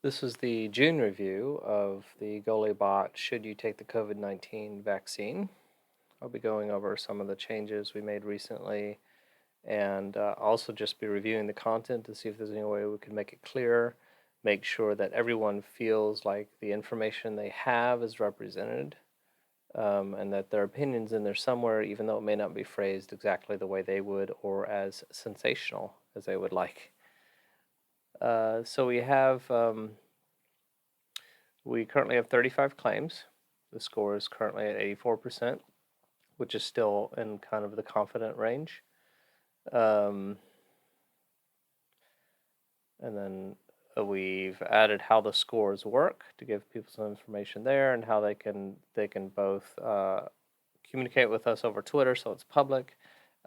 This is the June review of the Gulli bot Should You Take the COVID-19 Vaccine? I'll be going over some of the changes we made recently and also just be reviewing the content to see if there's any way we can make it clearer, make sure that everyone feels like the information they have is represented, and that their opinion's in there somewhere, even though it may not be phrased exactly the way they would or as sensational as they would like. So we currently have 35 claims. The score is currently at 84%, which is still in kind of the confident range. And then we've added how the scores work to give people some information there, and how they can both communicate with us over Twitter, so it's public,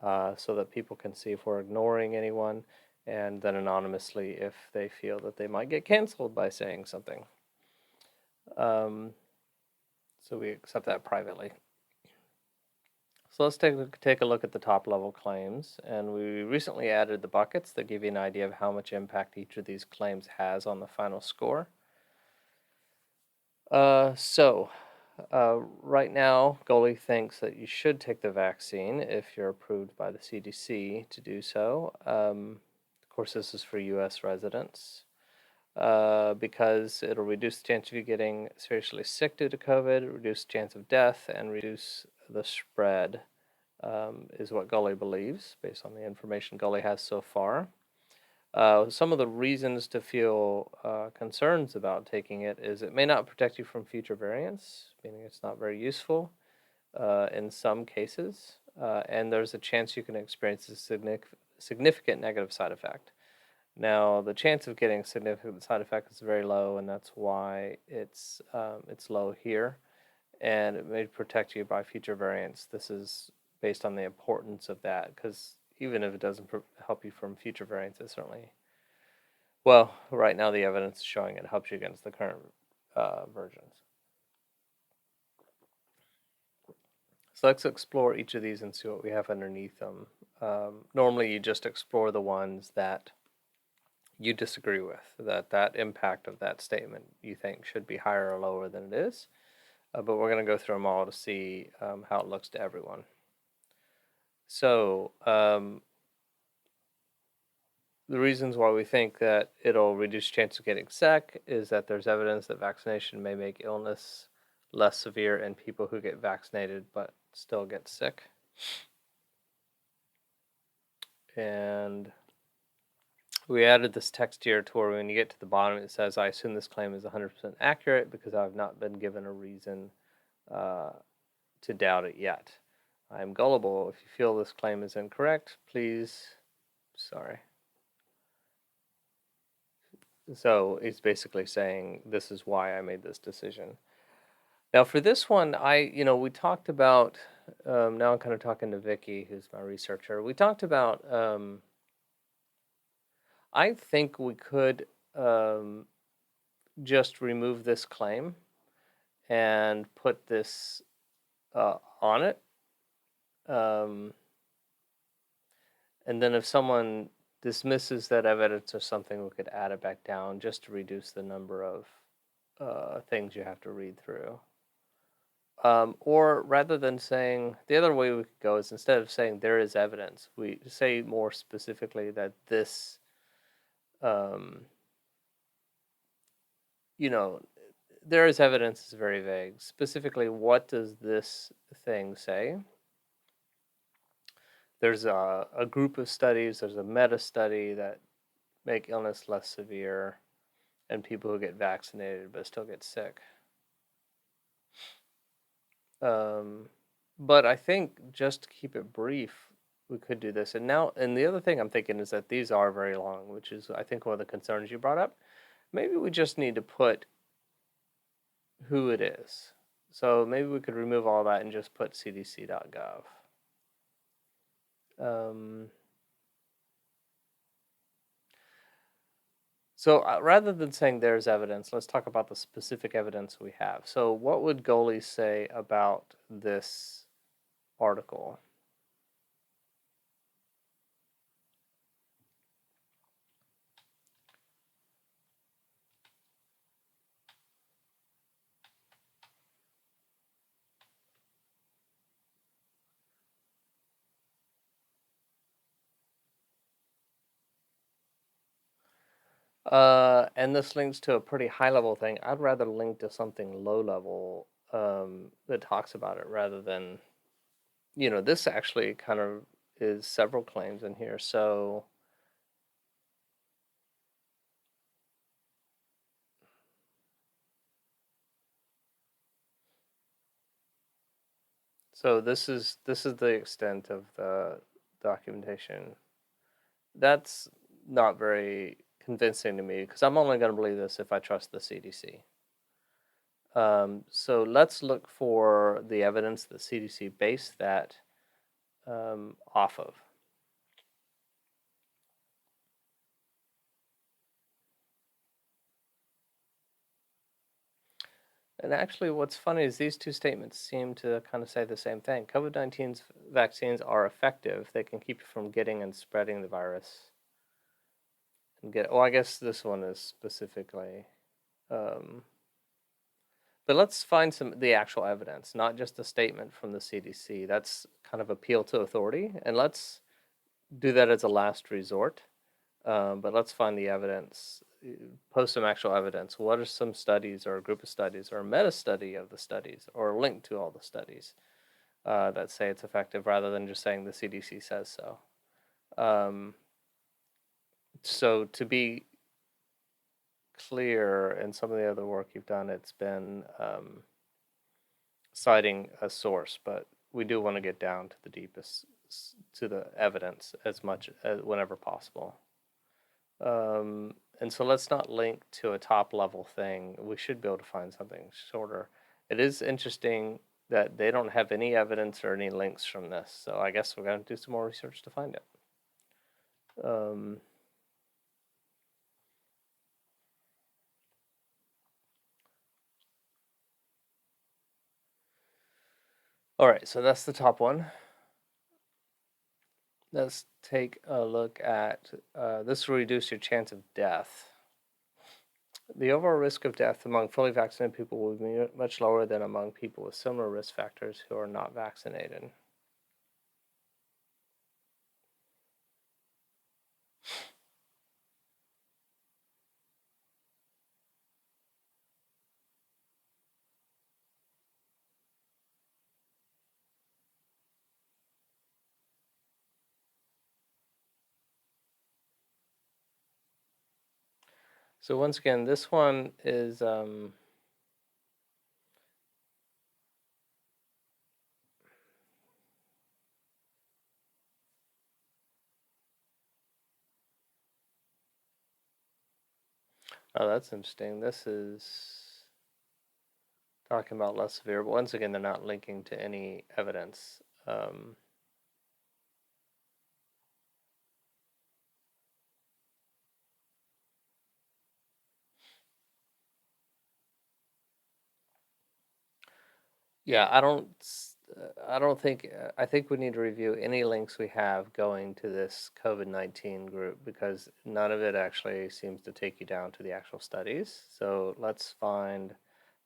so that people can see if we're ignoring anyone, and then anonymously if they feel that they might get canceled by saying something. So we accept that privately. So let's take a look at the top level claims, and we recently added the buckets that give you an idea of how much impact each of these claims has on the final score. Right now, Gulli thinks that you should take the vaccine if you're approved by the CDC to do so. Of course, this is for U.S. residents. Because it'll reduce the chance of you getting seriously sick due to COVID, reduce the chance of death, and reduce the spread, is what Gulli believes, based on the information Gulli has so far. Some of the reasons to feel concerns about taking it is it may not protect you from future variants, meaning it's not very useful in some cases, and there's a chance you can experience a significant negative side effect. Now, the chance of getting a significant side effect is very low, and that's why it's low here, and it may protect you by future variants. This is based on the importance of that, because even if it doesn't help you from future variants, it certainly, well, right now the evidence is showing it helps you against the current versions. So let's explore each of these and see what we have underneath them. Normally, you just explore the ones that you disagree with, that impact of that statement you think should be higher or lower than it is. But we're going to go through them all to see how it looks to everyone. So the reasons why we think that it'll reduce chance of getting sick is that there's evidence that vaccination may make illness less severe in people who get vaccinated but still get sick. And we added this text here to where when you get to the bottom it says, I assume this claim is 100% accurate because I've not been given a reason to doubt it yet. I'm gullible. If you feel this claim is incorrect, please, sorry. So it's basically saying this is why I made this decision. Now for this one, we talked about, now I'm kind of talking to Vicky, who's my researcher. We talked about, I think we could just remove this claim and put this on it. And then if someone dismisses that evidence or something, we could add it back down just to reduce the number of things you have to read through. Or rather than saying, the other way we could go is instead of saying there is evidence, we say more specifically that this, there is evidence is very vague. Specifically, what does this thing say? There's a group of studies, there's a meta-study that make illness less severe in people who get vaccinated but still get sick. But I think just to keep it brief, we could do this. And the other thing I'm thinking is that these are very long, which is, I think, one of the concerns you brought up. Maybe we just need to put who it is. So maybe we could remove all that and just put cdc.gov. So rather than saying there's evidence, let's talk about the specific evidence we have. So what would Gulli say about this article? And this links to a pretty high level thing. I'd rather link to something low level that talks about it rather than, this actually kind of is several claims in here. So this is the extent of the documentation. That's not very convincing to me because I'm only going to believe this if I trust the CDC. So let's look for the evidence the CDC based that off of. And actually, what's funny is these two statements seem to kind of say the same thing. COVID-19's vaccines are effective. They can keep you from getting and spreading the virus. Well, I guess this one is specifically. Um, but let's find the actual evidence, not just a statement from the CDC. That's kind of appeal to authority, and let's do that as a last resort. But let's find the evidence, post some actual evidence. What are some studies or a group of studies or a meta study of the studies or a link to all the studies that say it's effective rather than just saying the CDC says so? So to be clear, in some of the other work you've done, it's been citing a source, but we do want to get down to the deepest, to the evidence as much as whenever possible. And so let's not link to a top level thing. We should be able to find something shorter. It is interesting that they don't have any evidence or any links from this. So I guess we're going to do some more research to find it. All right, so that's the top one. Let's take a look at this will reduce your chance of death. The overall risk of death among fully vaccinated people will be much lower than among people with similar risk factors who are not vaccinated. So once again, this one is oh, that's interesting. This is talking about less severe, but once again, they're not linking to any evidence. Yeah, I don't think. I think we need to review any links we have going to this COVID-19 group because none of it actually seems to take you down to the actual studies. So let's find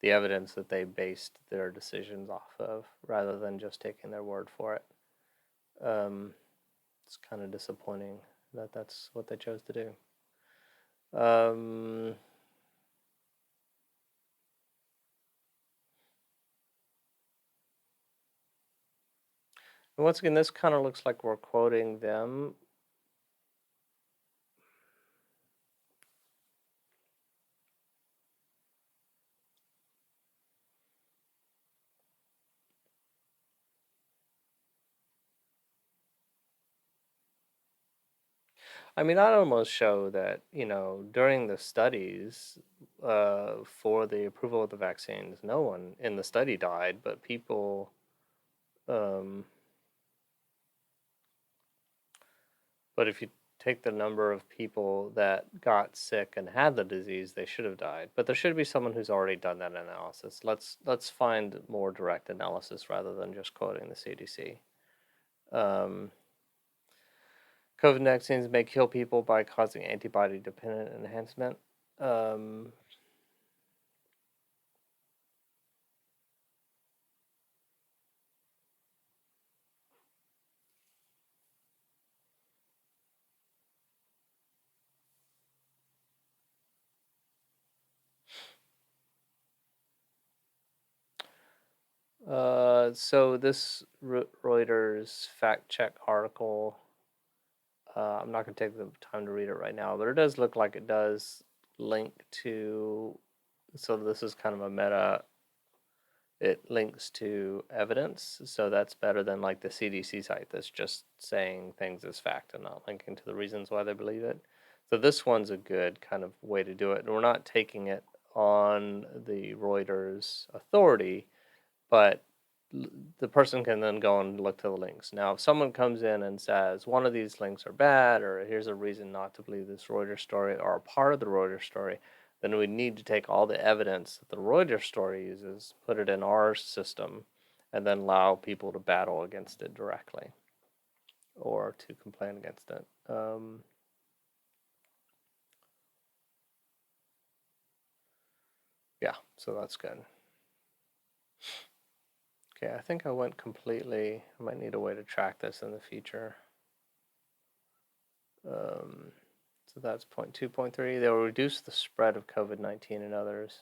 the evidence that they based their decisions off of rather than just taking their word for it. It's kind of disappointing that that's what they chose to do. And once again, this kind of looks like we're quoting them. I mean, I'd almost show that, during the studies for the approval of the vaccines, no one in the study died, but people, um, but if you take the number of people that got sick and had the disease, they should have died. But there should be someone who's already done that analysis. Let's find more direct analysis rather than just quoting the CDC. COVID vaccines may kill people by causing antibody dependent enhancement. Um, So this Reuters fact check article, I'm not going to take the time to read it right now, but it does look like it does link to. So this is kind of a meta. It links to evidence, so that's better than like the CDC site that's just saying things as fact and not linking to the reasons why they believe it. So this one's a good kind of way to do it. And we're not taking it on the Reuters authority, but the person can then go and look to the links. Now, if someone comes in and says one of these links are bad, or here's a reason not to believe this Reuters story, or a part of the Reuters story, then we need to take all the evidence that the Reuters story uses, put it in our system, and then allow people to battle against it directly or to complain against it. Yeah, so that's good. Okay, I think I went completely. I might need a way to track this in the future. So that's point 2, point 3. They will reduce the spread of COVID-19 in others.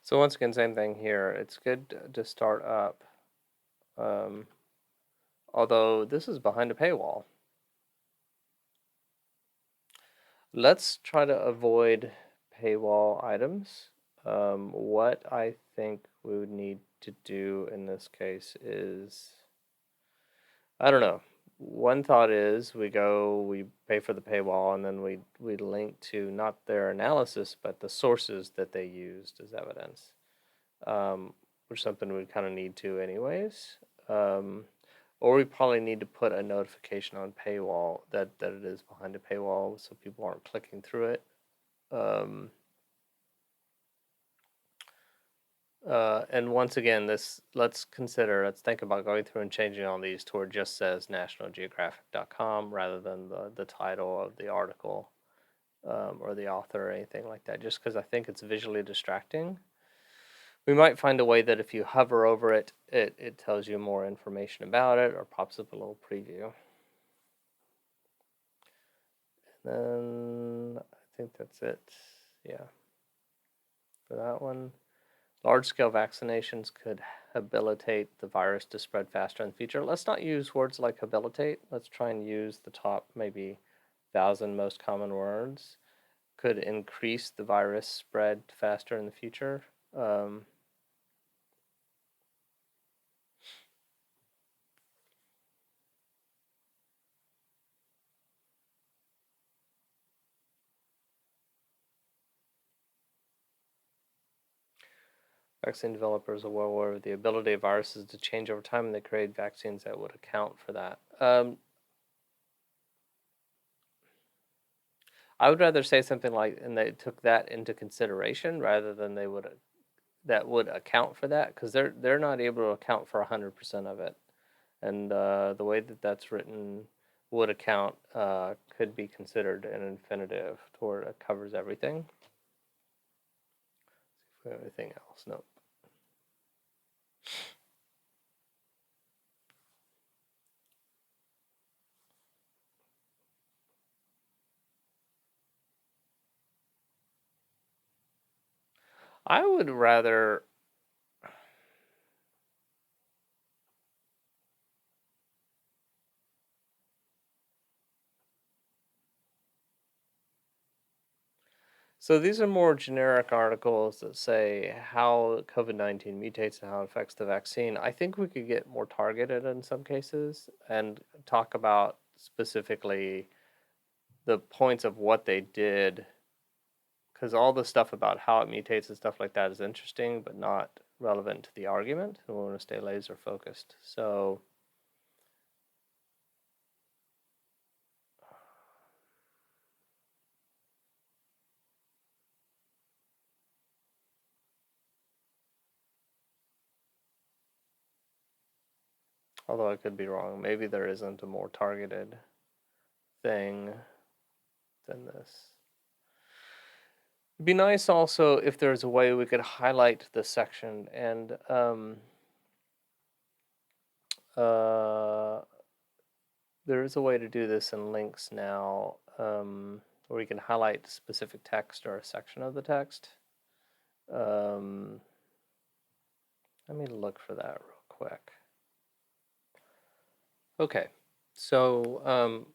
So once again, same thing here. It's good to start up, um, although this is behind a paywall. Let's try to avoid paywall items. What I think we would need to do in this case is, I don't know. One thought is we pay for the paywall, and then we link to not their analysis, but the sources that they used as evidence, which is something we kind of need to anyways. Or we probably need to put a notification on paywall that it is behind a paywall, so people aren't clicking through it. Um, and once again, let's think about going through and changing all these to where it just says nationalgeographic.com rather than the title of the article, or the author or anything like that, just because I think it's visually distracting. We might find a way that if you hover over it, it tells you more information about it or pops up a little preview. And then I think that's it. Yeah, for that one. Large-scale vaccinations could habilitate the virus to spread faster in the future. Let's not use words like habilitate. Let's try and use the top maybe 1,000 most common words. Could increase the virus spread faster in the future. Vaccine developers are well aware of the ability of viruses to change over time, and they create vaccines that would account for that. I would rather say something like, and they took that into consideration rather than that would account for that, because they're not able to account for 100% of it, and the way that that's written would account could be considered an infinitive toward it covers everything. Let's see if we have anything else. Nope. I would rather. So these are more generic articles that say how COVID-19 mutates and how it affects the vaccine. I think we could get more targeted in some cases and talk about specifically the points of what they did, because all the stuff about how it mutates and stuff like that is interesting, but not relevant to the argument, and we want to stay laser focused. So, although I could be wrong, maybe there isn't a more targeted thing than this. It'd be nice also if there's a way we could highlight the section and there is a way to do this in links now, where you can highlight specific text or a section of the text. Let me look for that real quick. Okay, so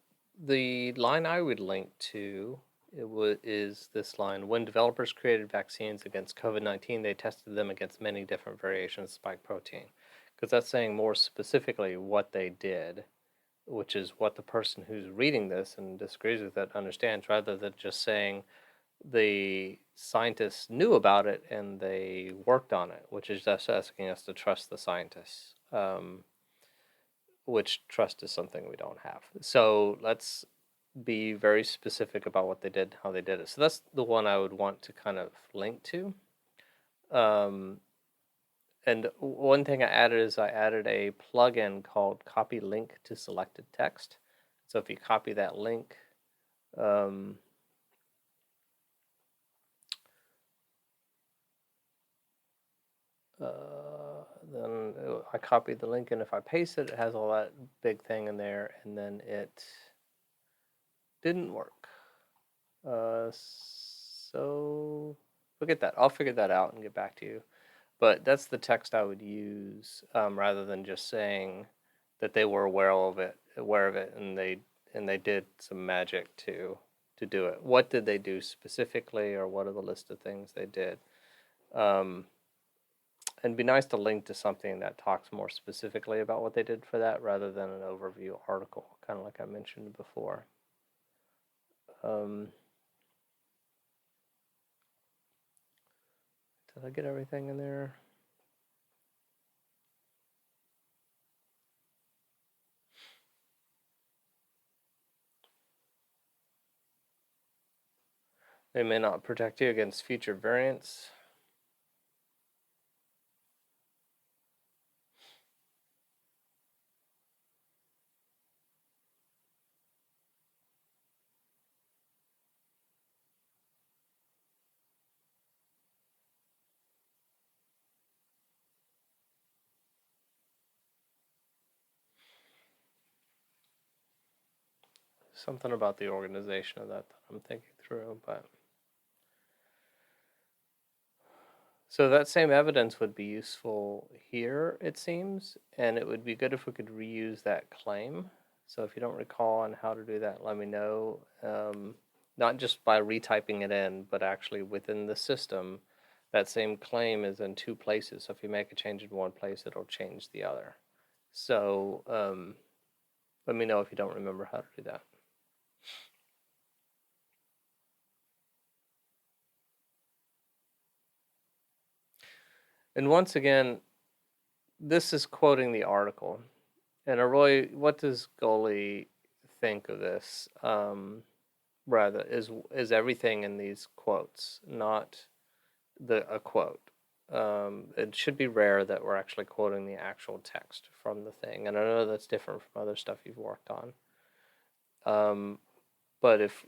the line I would link to is this line. When developers created vaccines against COVID-19, they tested them against many different variations of spike protein, because that's saying more specifically what they did, which is what the person who's reading this and disagrees with it understands, rather than just saying the scientists knew about it and they worked on it, which is just asking us to trust the scientists, which trust is something we don't have. So let's be very specific about what they did, how they did it. So that's the one I would want to kind of link to. And one thing I added is I added a plugin called Copy Link to Selected Text. So if you copy that link, then I copied the link, and if I paste it, it has all that big thing in there, and then it didn't work. So forget that. I'll figure that out and get back to you. But that's the text I would use, rather than just saying that they were aware of it, and they did some magic to do it. What did they do specifically, or what are the list of things they did? And it'd be nice to link to something that talks more specifically about what they did for that, rather than an overview article, kind of like I mentioned before. Did I get everything in there? They may not protect you against future variants. Something about the organization of that I'm thinking through, but so that same evidence would be useful here, it seems, and it would be good if we could reuse that claim. So if you don't recall on how to do that, let me know. Not just by retyping it in, but actually within the system, that same claim is in two places. So if you make a change in one place, it'll change the other. So let me know if you don't remember how to do that. And once again, this is quoting the article. And Roy, what does Gulli think of this? Rather, is everything in these quotes, not a quote. It should be rare that we're actually quoting the actual text from the thing, and I know that's different from other stuff you've worked on. But if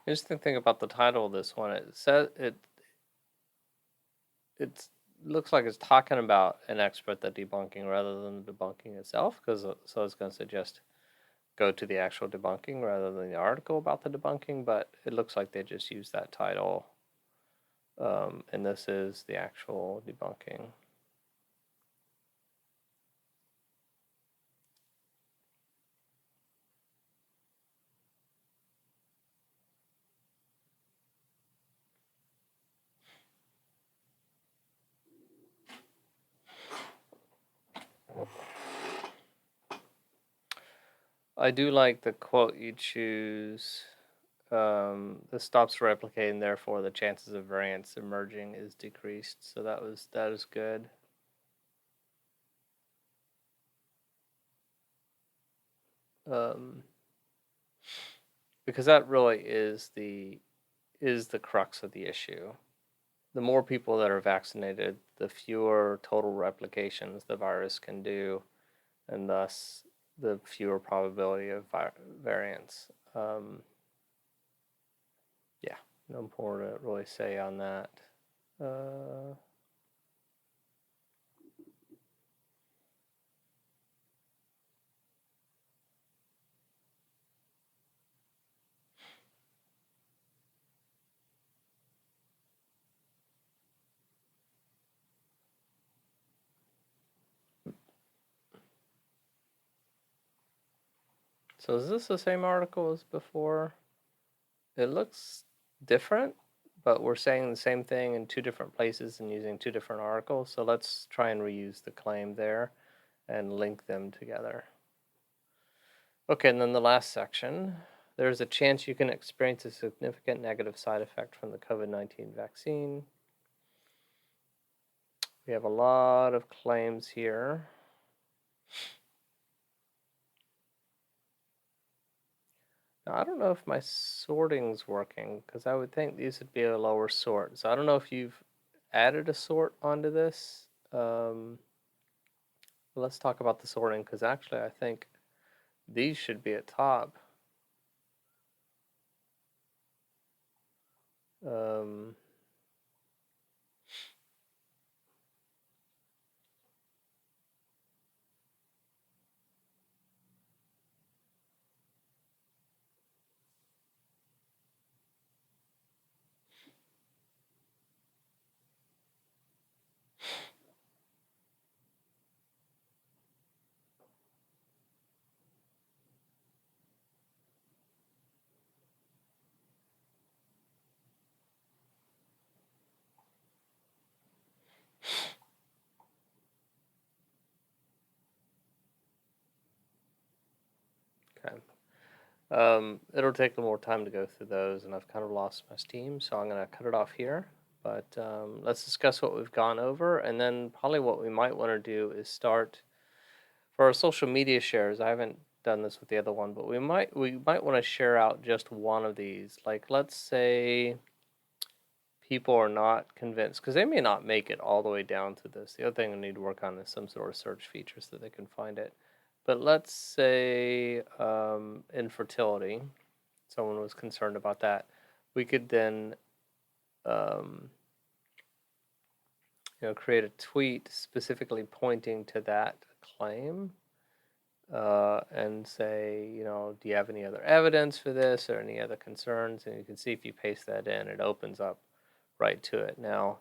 Interesting thing about the title of this one, it says it looks like it's talking about an expert that debunking rather than the debunking itself, because so it's going to suggest go to the actual debunking rather than the article about the debunking, but it looks like they just use that title, and this is the actual debunking. I do like the quote you choose. This stops replicating, therefore the chances of variants emerging is decreased. So that is good. Because that really is the crux of the issue. The more people that are vaccinated, the fewer total replications the virus can do, and thus the fewer probability of variants. Yeah, no more to really say on that. Uh, so is this the same article as before? It looks different, but we're saying the same thing in two different places and using two different articles. So let's try and reuse the claim there and link them together. Okay, and then the last section. There's a chance you can experience a significant negative side effect from the COVID-19 vaccine. We have a lot of claims here. Now, I don't know if my sorting's working, because I would think these would be a lower sort. So I don't know if you've added a sort onto this. Let's talk about the sorting, because actually I think these should be at top. Um, okay. It'll take a little more time to go through those, and I've kind of lost my steam, so I'm going to cut it off here. But let's discuss what we've gone over, and then probably what we might want to do is start for our social media shares. I haven't done this with the other one, but we might want to share out just one of these. Like, let's say people are not convinced, because they may not make it all the way down to this. The other thing I need to work on is some sort of search feature so they can find it. But let's say infertility, someone was concerned about that. We could then um, create a tweet specifically pointing to that claim, and say, do you have any other evidence for this or any other concerns? And you can see if you paste that in, it opens up right to it. Now,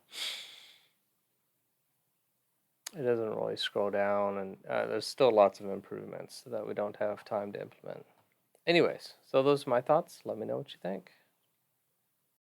it doesn't really scroll down, and there's still lots of improvements that we don't have time to implement. Anyways, so those are my thoughts. Let me know what you think.